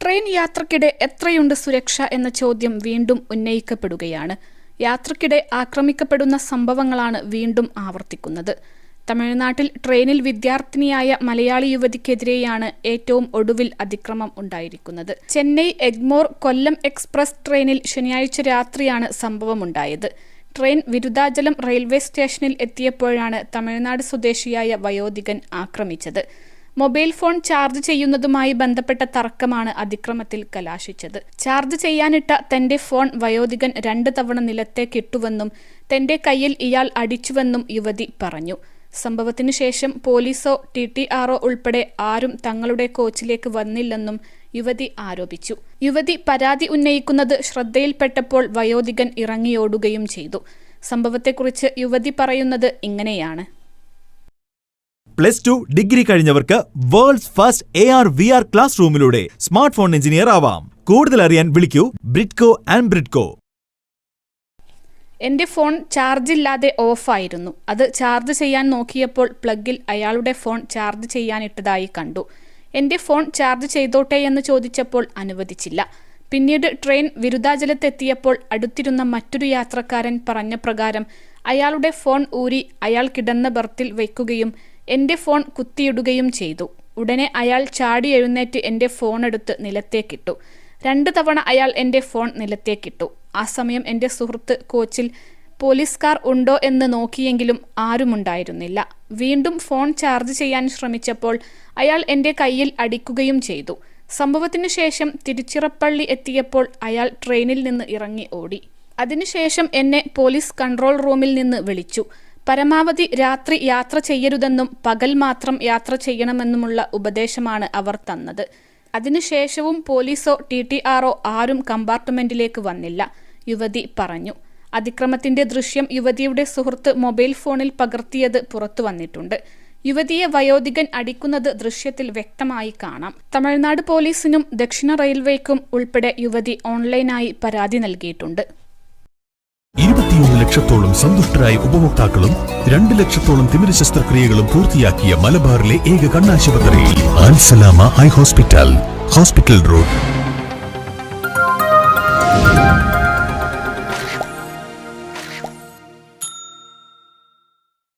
Train യാത്രക്കിടെ എത്രയുണ്ട് സുരക്ഷ എന്ന ചോദ്യം വീണ്ടും ഉന്നയിക്കപ്പെടുകയാണ്. യാത്രക്കിടെ ആക്രമിക്കപ്പെടുന്ന സംഭവങ്ങളാണ് വീണ്ടും ആവർത്തിക്കുന്നത്. തമിഴ്നാട്ടിൽ ട്രെയിനിൽ വിദ്യാർത്ഥിനിയായ മലയാളി യുവതിക്കെതിരെയാണ് ഏറ്റവും ഒടുവിൽ അതിക്രമം ഉണ്ടായിരിക്കുന്നത്. ചെന്നൈ എഗ്മോർ കൊല്ലം എക്സ്പ്രസ് ട്രെയിനിൽ ശനിയാഴ്ച രാത്രിയാണ് സംഭവമുണ്ടായത്. ട്രെയിൻ വിരുദാചലം റെയിൽവേ സ്റ്റേഷനിൽ എത്തിയപ്പോഴാണ് തമിഴ്നാട് സ്വദേശിയായ വയോധികൻ ആക്രമിച്ചത്. മൊബൈൽ ഫോൺ ചാർജ് ചെയ്യുന്നതുമായി ബന്ധപ്പെട്ട തർക്കമാണ് അതിക്രമത്തിൽ കലാശിച്ചത്. ചാർജ് ചെയ്യാനിട്ട തന്റെ ഫോൺ വയോധികൻ 2 തവണ നിലത്തേക്കിട്ടുവെന്നും തന്റെ കയ്യിൽ ഇയാൾ അടിച്ചുവെന്നും യുവതി പറഞ്ഞു. സംഭവത്തിനു ശേഷം പോലീസോ TTRO ഉൾപ്പെടെ ആരും തങ്ങളുടെ കോച്ചിലേക്ക് വന്നില്ലെന്നും യുവതി ആരോപിച്ചു. യുവതി പരാതി ഉന്നയിക്കുന്നത് ശ്രദ്ധയിൽപ്പെട്ടപ്പോൾ വയോധികൻ ഇറങ്ങിയോടുകയും ചെയ്തു. സംഭവത്തെക്കുറിച്ച് യുവതി പറയുന്നത് ഇങ്ങനെയാണ്. +2 ഡിഗ്രി കഴിഞ്ഞവർക്ക് വേൾഡ്സ് ഫസ്റ്റ് AR/VR ക്ലാസ് റൂമിലൂടെ സ്മാർട്ട് ഫോൺ എഞ്ചിനീയർ ആവാം. കൂടുതൽ അറിയാൻ വിളിക്കൂ ബ്രിഡ്കോ ആൻഡ് ബ്രിഡ്കോ. എന്റെ ഫോൺ ചാർജില്ലാതെ ഓഫായിരുന്നു. അത് ചാർജ് ചെയ്യാൻ നോക്കിയപ്പോൾ പ്ലഗിൽ അയാളുടെ ഫോൺ ചാർജ് ചെയ്യാനിട്ടതായി കണ്ടു. എന്റെ ഫോൺ ചാർജ് ചെയ്തോട്ടെ എന്ന് ചോദിച്ചപ്പോൾ അനുവദിച്ചില്ല. പിന്നീട് ട്രെയിൻ വിരുദാചലത്തെത്തിയപ്പോൾ അടുത്തിരുന്ന മറ്റൊരു യാത്രക്കാരൻ പറഞ്ഞ പ്രകാരം അയാളുടെ ഫോൺ ഊരി അയാൾ കിടന്ന ബർത്തിൽ വയ്ക്കുകയും എന്റെ ഫോൺ കുത്തിയിടുകയും ചെയ്തു. ഉടനെ അയാൾ ചാടി എഴുന്നേറ്റ് എന്റെ ഫോൺ എടുത്ത് നിലത്തേക്കിട്ടു. 2 തവണ അയാൾ എന്റെ ഫോൺ നിലത്തേക്കിട്ടു. ആ സമയം എന്റെ സുഹൃത്ത് കോച്ചിൽ പോലീസുകാർ ഉണ്ടോ എന്ന് നോക്കിയെങ്കിലും ആരുമുണ്ടായിരുന്നില്ല. വീണ്ടും ഫോൺ ചാർജ് ചെയ്യാൻ ശ്രമിച്ചപ്പോൾ അയാൾ എന്റെ കയ്യിൽ അടിക്കുകയും ചെയ്തു. സംഭവത്തിനു ശേഷം തിരുച്ചിറപ്പള്ളി എത്തിയപ്പോൾ അയാൾ ട്രെയിനിൽ നിന്ന് ഇറങ്ങി ഓടി. അതിനുശേഷം എന്നെ പോലീസ് കൺട്രോൾ റൂമിൽ നിന്ന് വിളിച്ചു. പരമാവധി രാത്രി യാത്ര ചെയ്യരുതെന്നും പകൽ മാത്രം യാത്ര ചെയ്യണമെന്നുമുള്ള ഉപദേശമാണ് അവർ തന്നത്. അതിനുശേഷവും പോലീസോ TTRO ആരും കമ്പാർട്ട്മെന്റിലേക്ക് വന്നില്ല, യുവതി പറഞ്ഞു. അതിക്രമത്തിന്റെ ദൃശ്യം യുവതിയുടെ സുഹൃത്ത് മൊബൈൽ ഫോണിൽ പകർത്തിയത് പുറത്തു വന്നിട്ടുണ്ട്. യുവതിയെ വയോധികൻ അടിക്കുന്നത് ദൃശ്യത്തിൽ വ്യക്തമായി കാണാം. തമിഴ്നാട് പോലീസിനും ദക്ഷിണ റെയിൽവേക്കും ഉൾപ്പെടെ യുവതി ഓൺലൈനായി പരാതി നൽകിയിട്ടുണ്ട്. 21 ലക്ഷത്തോളം സന്തുഷ്ടരായ ഉപഭോക്താക്കളും 2 ലക്ഷത്തോളം തിമിര ശസ്ത്രക്രിയകളും പൂർത്തിയാക്കിയ മലബാറിലെ ഏക കണ്ണാശുപത്രി ആൽ സലാമ ഐ ഹോസ്പിറ്റൽ റോഡ്.